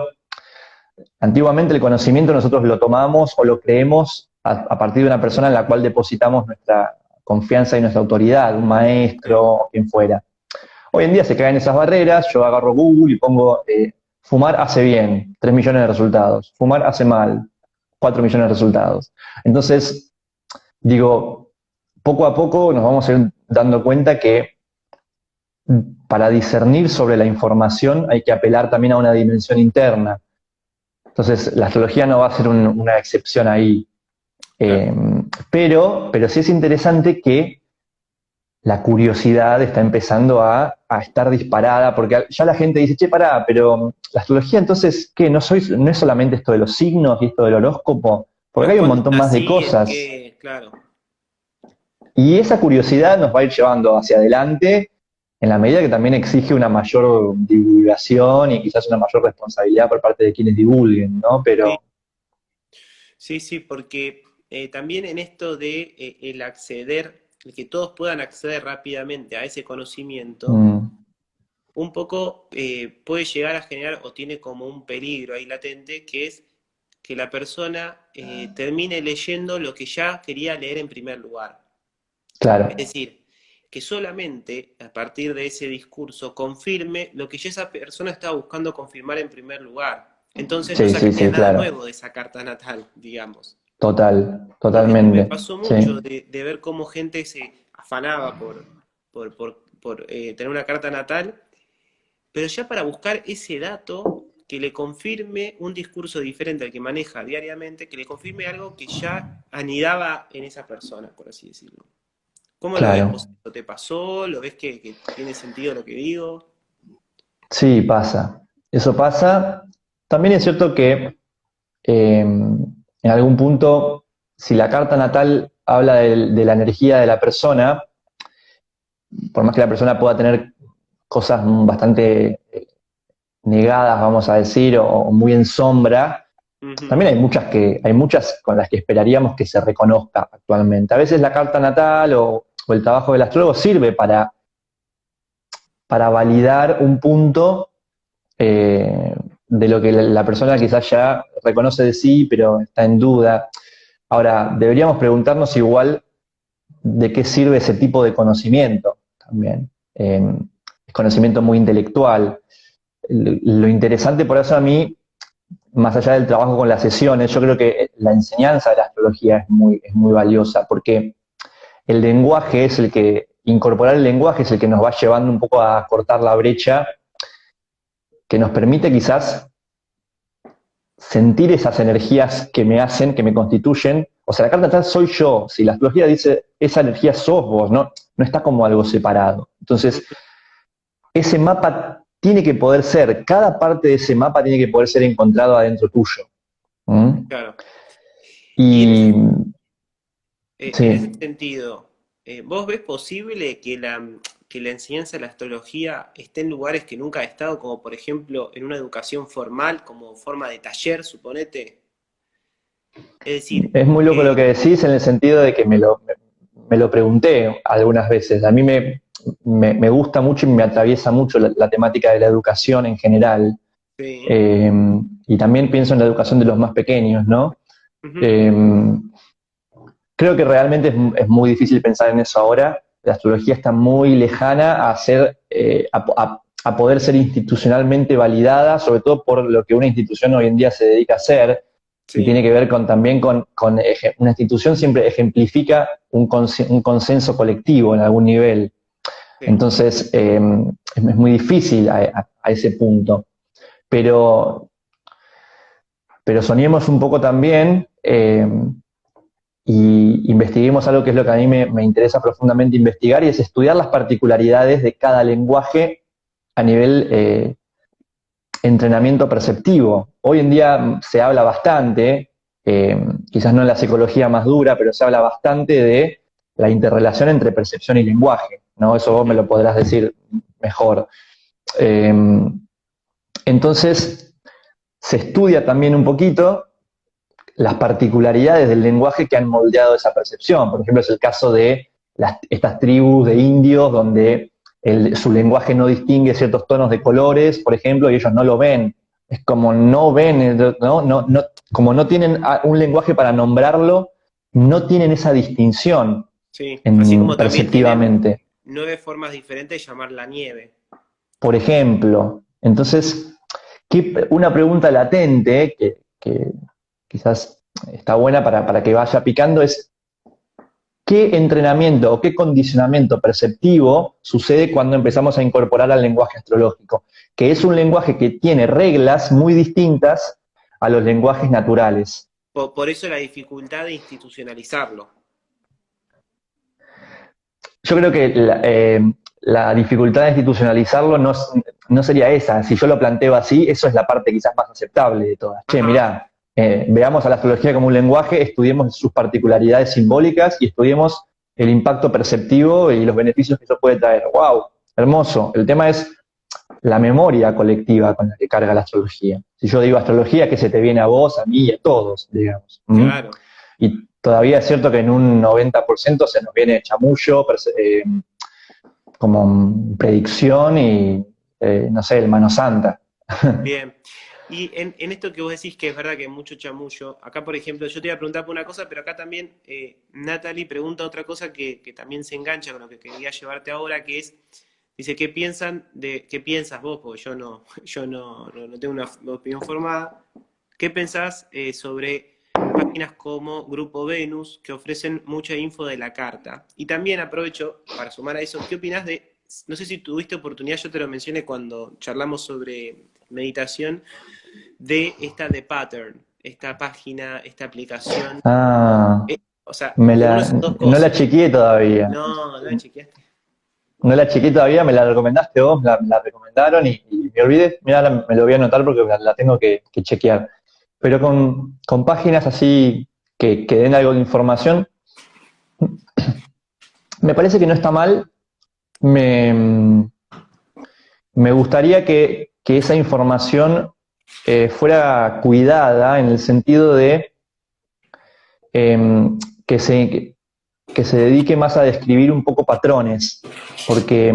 antiguamente el conocimiento nosotros lo tomamos o lo creemos a partir de una persona en la cual depositamos nuestra confianza y nuestra autoridad, un maestro Sí, o quien fuera. Hoy en día se caen esas barreras, yo agarro Google y pongo fumar hace bien, 3 millones de resultados, fumar hace mal, 4 millones de resultados. Entonces, digo, poco a poco nos vamos a ir dando cuenta que para discernir sobre la información hay que apelar también a una dimensión interna. Entonces, la astrología no va a ser una excepción ahí. claro. Eh, pero sí es interesante que la curiosidad está empezando a estar disparada, porque ya la gente dice, che, pará, pero la astrología entonces, ¿qué? ¿No es solamente esto de los signos y esto del horóscopo? Porque Claro, hay un ¿cuándo montón más de nací? ¿En cosas. qué? Claro. Y esa curiosidad nos va a ir llevando hacia adelante en la medida que también exige una mayor divulgación y quizás una mayor responsabilidad por parte de quienes divulguen, ¿no? Sí, Pero sí, sí, porque también en esto de el acceder el que todos puedan acceder rápidamente a ese conocimiento, mm, un poco puede llegar a generar o tiene como un peligro ahí latente, que es que la persona termine leyendo lo que ya quería leer en primer lugar. Es claro, decir, que solamente a partir de ese discurso confirme lo que ya esa persona estaba buscando confirmar en primer lugar. Entonces no sí, sí, sacaría sí, nada claro, nuevo de esa carta natal, digamos. Porque a mí me totalmente, pasó mucho sí, de ver cómo gente se afanaba por tener una carta natal, pero ya para buscar ese dato que le confirme un discurso diferente al que maneja diariamente, que le confirme algo que ya anidaba en esa persona, por así decirlo. ¿Cómo lo ves vos? claro, ¿Te pasó? ¿Lo ves que tiene sentido lo que digo? sí, pasa, eso pasa. También es cierto que en algún punto, si la carta natal habla de la energía de la persona, por más que la persona pueda tener cosas bastante negadas, vamos a decir, o muy en sombra, Ujú. también hay muchas con las que esperaríamos que se reconozca actualmente. A veces la carta natal o el trabajo del astrólogo sirve para validar un punto eh, de lo que la persona quizás ya reconoce de sí, pero está en duda. Ahora, deberíamos preguntarnos igual de qué sirve ese tipo de conocimiento también. Es conocimiento muy intelectual. Lo interesante por eso a mí, más allá del trabajo con las sesiones, yo creo que la enseñanza de la astrología es muy valiosa, porque el lenguaje es el que, incorporar el lenguaje es el que nos va llevando un poco a cortar la brecha, que nos permite quizás sentir esas energías que me hacen, que me constituyen. O sea, la carta natal soy yo. Si la astrología dice, esa energía sos vos, no está como algo separado. Entonces, Ujú. ese mapa tiene que poder ser, cada parte de ese mapa tiene que poder ser encontrado adentro tuyo. ¿Mm? Claro. Y Y en ese sí, sentido, ¿vos ves posible que la enseñanza de la astrología esté en lugares que nunca ha estado, como por ejemplo en una educación formal, como forma de taller, suponete? Es decir, es muy loco lo que... que decís en el sentido de que me lo pregunté algunas veces. A mí me gusta mucho y me atraviesa mucho la temática de la educación en general. Sí. Eh, y también pienso en la educación de los más pequeños, ¿no? Ujú. Eh, Creo que realmente es muy difícil pensar en eso ahora. La astrología está muy lejana a ser, a poder ser institucionalmente validada, sobre todo por lo que una institución hoy en día se dedica a hacer, y Sí, tiene que ver con una institución siempre ejemplifica un consenso colectivo en algún nivel. sí. Entonces, es muy difícil a ese punto. Pero, pero soñemos un poco también y investiguemos algo que es lo que a mí me interesa profundamente investigar y es estudiar las particularidades de cada lenguaje a nivel entrenamiento perceptivo. Hoy en día se habla bastante, quizás no en la psicología más dura, pero se habla bastante de la interrelación entre percepción y lenguaje, ¿no? Eso vos me Ujú. lo podrás decir mejor. Eh, entonces, se estudia también un poquito las particularidades del lenguaje que han moldeado esa percepción. Por ejemplo, es el caso de estas tribus de indios donde su lenguaje no distingue ciertos tonos de colores, por ejemplo, y ellos no lo ven. Es como no ven, como no tienen un lenguaje para nombrarlo, no tienen esa distinción Sí, así como también tienen perceptivamente. 9 formas diferentes de llamar la nieve. Por ejemplo, entonces, una pregunta latente que quizás está buena para que vaya picando es qué entrenamiento o qué condicionamiento perceptivo sucede cuando empezamos a incorporar al lenguaje astrológico, que es un lenguaje que tiene reglas muy distintas a los lenguajes naturales. Por eso la dificultad de institucionalizarlo. Yo creo que la dificultad de institucionalizarlo no sería esa. Si yo lo planteo así, eso es la parte quizás más aceptable de todas. Che, Ajá, mirá, veamos a la astrología como un lenguaje, estudiemos sus particularidades simbólicas y estudiemos el impacto perceptivo y los beneficios que eso puede traer. ¡Wow! Hermoso. El tema es la memoria colectiva con la que carga la astrología. Si yo digo astrología, ¿qué se te viene a vos, a mí y a todos, digamos? ¿Mm? claro. Y todavía es cierto que en un 90% se nos viene chamullo, como predicción y, no sé, el mano santa. Bien. Y en esto que vos decís que es verdad que hay mucho chamullo, acá por ejemplo yo te iba a preguntar por una cosa, pero acá también Natalie pregunta otra cosa que también se engancha con lo que quería llevarte ahora, que es, dice, qué piensas vos? Porque yo no tengo una opinión formada. ¿Qué pensás sobre páginas como Grupo Venus que ofrecen mucha info de la carta? Y también aprovecho para sumar a eso, ¿qué opinás de, no sé si tuviste oportunidad, yo te lo mencioné cuando charlamos sobre meditación, de esta de Pattern, esta página, esta aplicación? Ah, O sea, porque uno hace dos no la cosas. chequeé todavía. No, no la chequeaste. No la chequeé todavía, me la recomendaste vos, me la recomendaron y me olvidé. Mira, me lo voy a anotar porque la tengo que chequear. Pero con páginas así que den algo de información, me parece que no está mal. Me, me gustaría que esa información fuera cuidada en el sentido de eh, que se, que se dedique más a describir un poco patrones, porque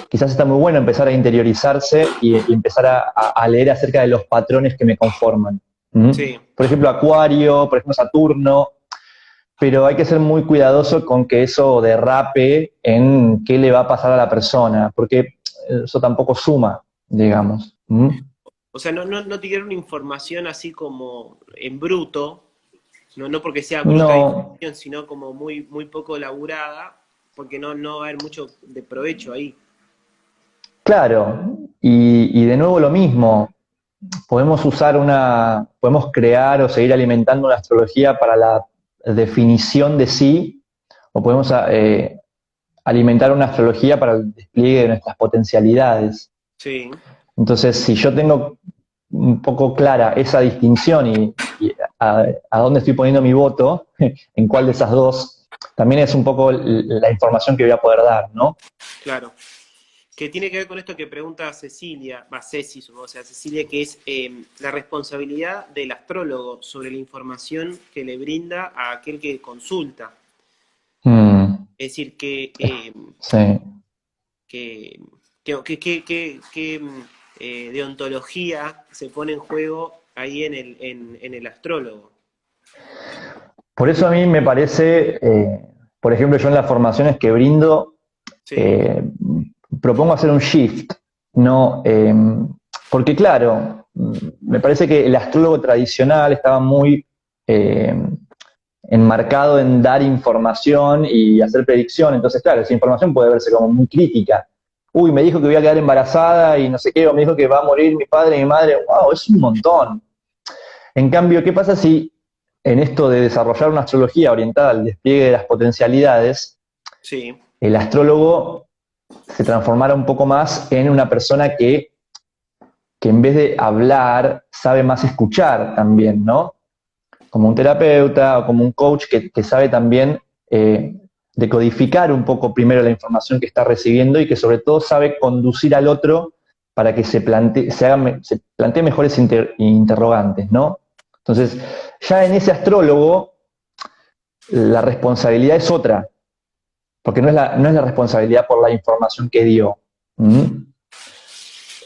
quizás está muy bueno empezar a interiorizarse y empezar a leer acerca de los patrones que me conforman. ¿Mm? Sí, Por ejemplo, Acuario, por ejemplo, Saturno, pero hay que ser muy cuidadoso con que eso derrape en qué le va a pasar a la persona, porque eso tampoco suma, digamos. ¿Mm? o sea, no te dieron información así como en bruto, no porque sea bruta la No, información, sino como muy poco elaborada, porque no va a haber mucho de provecho ahí. claro, y de nuevo lo mismo, podemos crear o seguir alimentando una astrología para la definición de sí, o podemos alimentar una astrología para el despliegue de nuestras potencialidades. Sí, Entonces, si yo tengo un poco clara esa distinción y a dónde estoy poniendo mi voto, en cuál de esas dos, también es un poco la información que voy a poder dar, ¿no? claro. Que tiene que ver con esto que pregunta Cecilia, va Ceci, o sea, Cecilia, que es la responsabilidad del astrólogo sobre la información que le brinda a aquel que consulta. Mm, Es decir, sí. que, que deontología se pone en juego ahí en el astrólogo. Por eso a mí me parece, por ejemplo, yo en las formaciones que brindo, Sí, eh, propongo hacer un shift, ¿no? Porque claro, me parece que el astrólogo tradicional estaba muy eh, enmarcado en dar información y hacer predicción, entonces claro, esa información puede verse como muy crítica. Uy, me dijo que voy a quedar embarazada y no sé qué, o me dijo que va a morir mi padre y mi madre, wow, es un montón. En cambio, ¿qué pasa si en esto de desarrollar una astrología orientada al despliegue de las potencialidades, sí, el astrólogo se transformara un poco más en una persona que en vez de hablar, sabe más escuchar también, ¿no? Como un terapeuta o como un coach que sabe también decodificar un poco primero la información que está recibiendo y que sobre todo sabe conducir al otro para que se plantee mejores interrogantes, ¿no? Entonces, ya en ese astrólogo, la responsabilidad es otra, porque no es la responsabilidad por la información que dio. ¿Mm?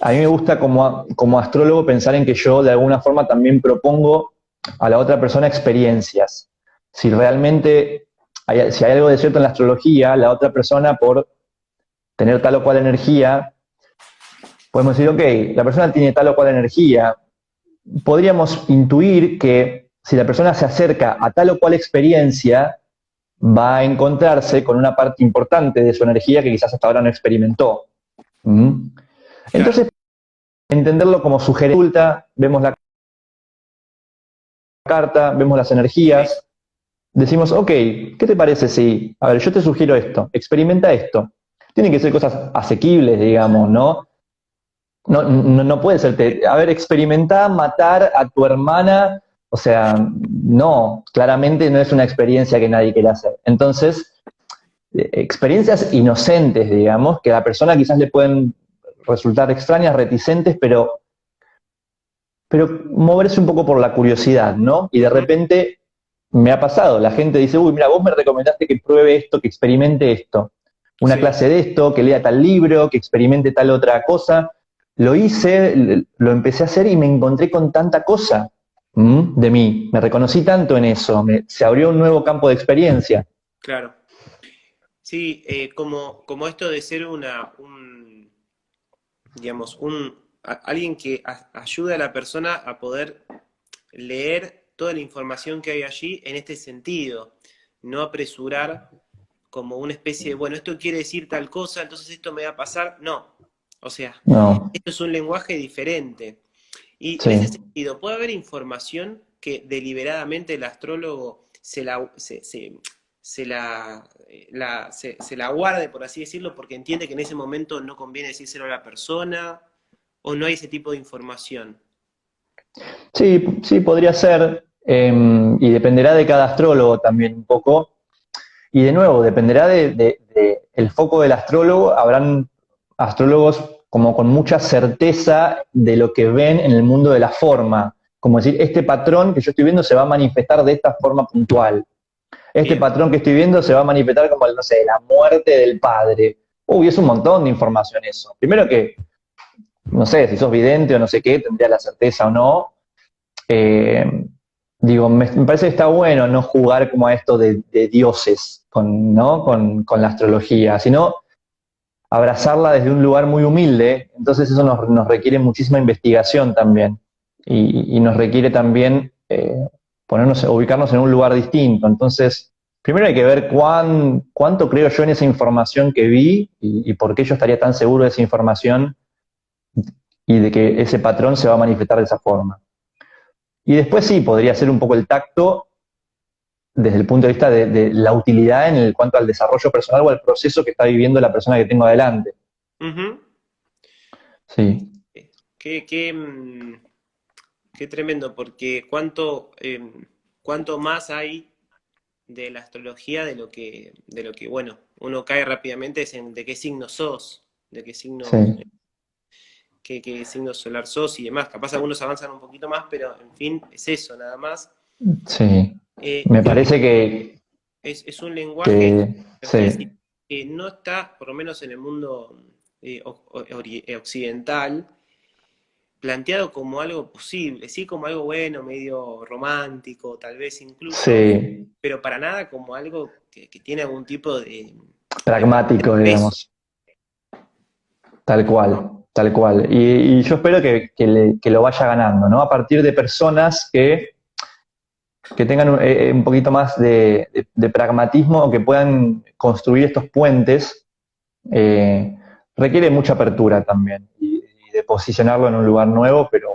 A mí me gusta como astrólogo pensar en que yo de alguna forma también propongo a la otra persona experiencias. Si realmente si hay algo de cierto en la astrología, la otra persona por tener tal o cual energía, podemos decir, ok, la persona tiene tal o cual energía, podríamos intuir que si la persona se acerca a tal o cual experiencia, va a encontrarse con una parte importante de su energía que quizás hasta ahora no experimentó. ¿Mm? claro. Entonces, entenderlo como sugerencia, vemos la carta, vemos las Sí, energías, decimos, ok, ¿qué te parece si, a ver, yo te sugiero esto, experimenta esto? Tienen que ser cosas asequibles, digamos, ¿no? No puede ser, sí, a ver, experimenta matar a tu hermana, o sea, no, claramente no es una experiencia que nadie quiere hacer. Entonces, experiencias inocentes, digamos, que a la persona quizás le pueden resultar extrañas, reticentes, pero moverse un poco por la curiosidad, ¿no? Y de ujú, repente, me ha pasado, la gente dice, uy, mira, vos me recomendaste que pruebe esto, que experimente esto, una Sí, clase de esto, que lea tal libro, que experimente tal otra cosa. Lo hice, lo empecé a hacer y me encontré con tanta cosa de mí, me reconocí tanto en eso, se abrió un nuevo campo de experiencia. claro. Sí, como esto de ser digamos, alguien que ayuda a la persona a poder leer toda la información que hay allí en este sentido, no apresurar como una especie de, bueno, esto quiere decir tal cosa, entonces esto me va a pasar. No, o sea, No, esto es un lenguaje diferente. Y en ese sí, sentido, puede haber información que deliberadamente el astrólogo se la guarde, por así decirlo, porque entiende que en ese momento no conviene decírselo a la persona, o no hay ese tipo de información. sí, sí, podría ser, y dependerá de cada astrólogo también un poco. Y de nuevo, dependerá de el foco del astrólogo. Habrán astrólogos como con mucha certeza de lo que ven en el mundo de la forma. Como decir, este patrón que yo estoy viendo se va a manifestar de esta forma puntual. Este Bien, patrón que estoy viendo se va a manifestar como, no sé, la muerte del padre. Uy, es un montón de información eso. Primero que, no sé, si sos vidente o no sé qué, tendría la certeza o no. Eh, Digo, me parece que está bueno no jugar como a esto de dioses con, ¿no? Con la astrología, sino abrazarla desde un lugar muy humilde. Entonces eso nos requiere muchísima investigación también y nos requiere también ubicarnos en un lugar distinto. Entonces, primero hay que ver cuánto creo yo en esa información que vi y por qué yo estaría tan seguro de esa información y de que ese patrón se va a manifestar de esa forma. Y después sí, podría ser un poco el tacto desde el punto de vista de la utilidad en el cuanto al desarrollo personal o al proceso que está viviendo la persona que tengo adelante. ujú. Sí, Qué, qué, qué tremendo, porque cuánto más hay de la astrología de lo que, bueno, uno cae rápidamente es en de qué signo sos, de qué signo, sí, qué signo solar sos y demás. Capaz algunos avanzan un poquito más, pero en fin, es eso nada más. sí. Me Creo que parece es un lenguaje, que sí, que no está, por lo menos en el mundo occidental, planteado como algo posible, sí, como algo bueno, medio romántico, tal vez incluso, sí, pero para nada como algo que tiene algún tipo de verdadero pragmático, peso. digamos, tal cual, tal cual. Y yo espero que lo vaya ganando, ¿no? A partir de personas que tengan un poquito más de pragmatismo o que puedan construir estos puentes. eh, Requiere mucha apertura también y de posicionarlo en un lugar nuevo, pero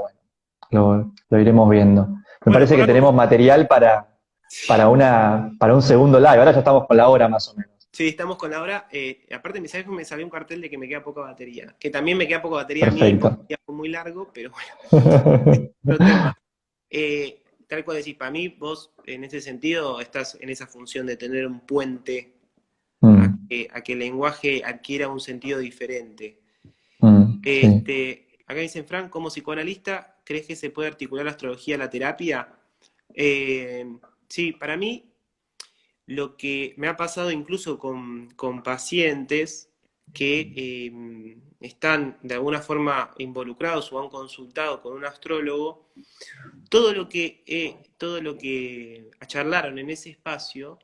bueno, lo iremos viendo. Me Bueno, parece por que algo, tenemos material para un segundo live. Ahora ya estamos con la hora más o menos. sí, estamos con la hora. Aparte, ¿sabes que me salió un cartel de que me queda poca batería? Que también me queda poca batería a mí porque Perfecto. el día fue muy largo, pero bueno, otro tema. Tal cual decís, para mí, vos en ese sentido estás en esa función de tener un puente Mm, a que el lenguaje adquiera un sentido diferente. sí, Acá dicen, Frank, como psicoanalista, ¿crees que se puede articular la astrología a la terapia? Sí, para mí lo que me ha pasado incluso con pacientes que están de alguna forma involucrados o han consultado con un astrólogo, todo lo que charlaron en ese espacio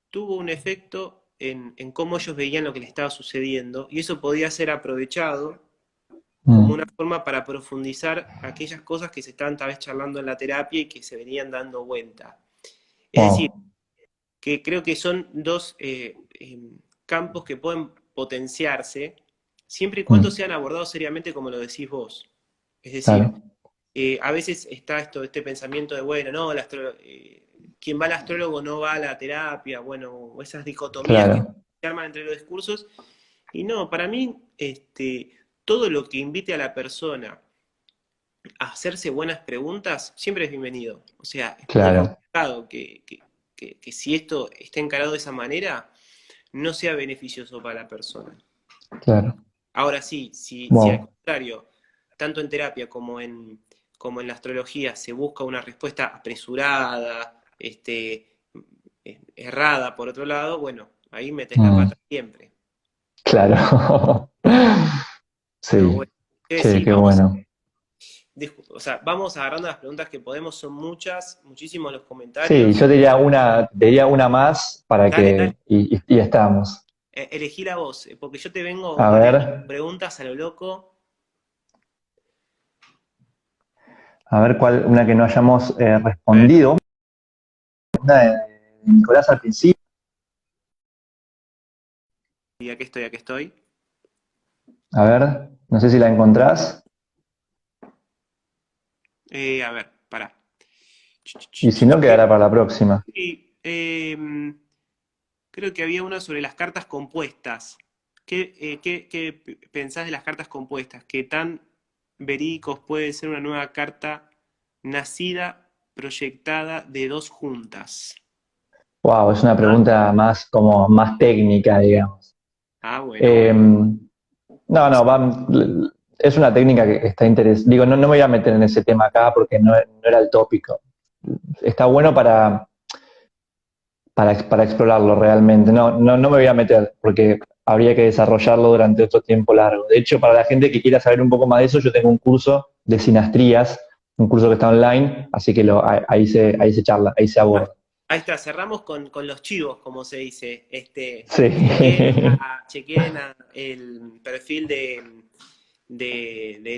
tuvo un efecto en cómo ellos veían lo que les estaba sucediendo y eso podía ser aprovechado como una mm, forma para profundizar aquellas cosas que se estaban tal vez charlando en la terapia y que se venían dando vuelta. Es decir, wow, que creo que son dos campos que pueden potenciarse siempre y cuando mm, sean abordados seriamente como lo decís vos. Es decir, claro, a veces está este pensamiento de, bueno, no, quien va al astrólogo no va a la terapia, bueno, o esas dicotomías que claro, se arman entre los discursos. Y no, para mí, todo lo que invite a la persona a hacerse buenas preguntas siempre es bienvenido. O sea, es muy claro, complicado que si esto está encarado de esa manera, no sea beneficioso para la persona. claro, Ahora sí, si al wow, contrario, tanto en terapia como en la astrología se busca una respuesta apresurada, errada por otro lado, bueno, ahí metes la Mm, pata siempre. claro. Pero Sí, bueno, che, sí, qué bueno. o sea, vamos agarrando las preguntas que podemos, son muchas, muchísimos los Sí, comentarios. yo te diría una más para Dale, dale, que, y estamos. elegí la voz, porque yo te vengo A barriendo ver, preguntas a lo loco. una que no hayamos A ver, respondido. Una de Nicolás al principio. y aquí estoy, aquí estoy. A ver, no sé si la encontrás. A ver, pará. Y si no, quedará para la próxima. Sí, creo que había una sobre las cartas compuestas. ¿Qué pensás de las cartas compuestas? ¿Qué tan verídicos puede ser una nueva carta nacida, proyectada de dos juntas? Wow, es una pregunta más como más técnica, digamos. Ah, bueno, Eh, bueno. no, es una técnica que está interesante. Digo, no me voy a meter en ese tema acá porque no era el tópico. Está bueno para explorarlo realmente. No me voy a meter porque habría que desarrollarlo durante otro tiempo largo. De hecho, para la gente que quiera saber un poco más de eso, yo tengo un curso de sinastrías, un curso que está online, así que ahí se charla, ahí se Ah, aborda. ahí está, cerramos con los chivos, como se dice. Sí, Chequeen el perfil de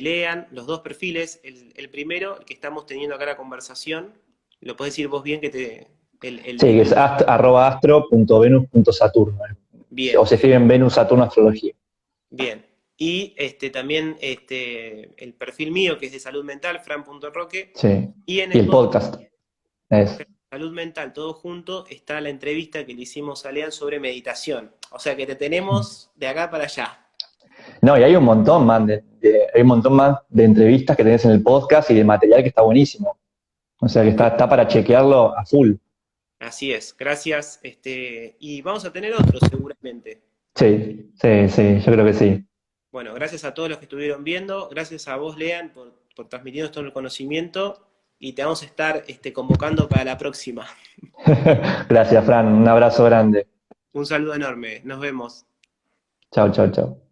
Lean, los dos perfiles. El primero, el que estamos teniendo acá la conversación, lo podés decir vos bien que te. sí, que es @astro.venus.saturno. O Bien, se escribe en Venus, Saturno, Astrología. bien. Y también el perfil mío, que es de salud mental, fran.roque. Sí. Y en Y el el podcast es. salud mental, todo junto, está la entrevista que le hicimos a Lean sobre meditación. O sea que te tenemos de acá para allá. No, y hay un montón más hay un montón más de entrevistas que tenés en el podcast y de material que está buenísimo. O sea que está para chequearlo a full. Así es, gracias. Y vamos a tener otros seguramente. Sí, yo creo que sí. Bueno, gracias a todos los que estuvieron viendo, gracias a vos, Lean, por transmitirnos todo el conocimiento y te vamos a estar convocando para la próxima. Gracias, Fran. Un abrazo grande. Un saludo enorme, nos vemos. Chao, chao, chao.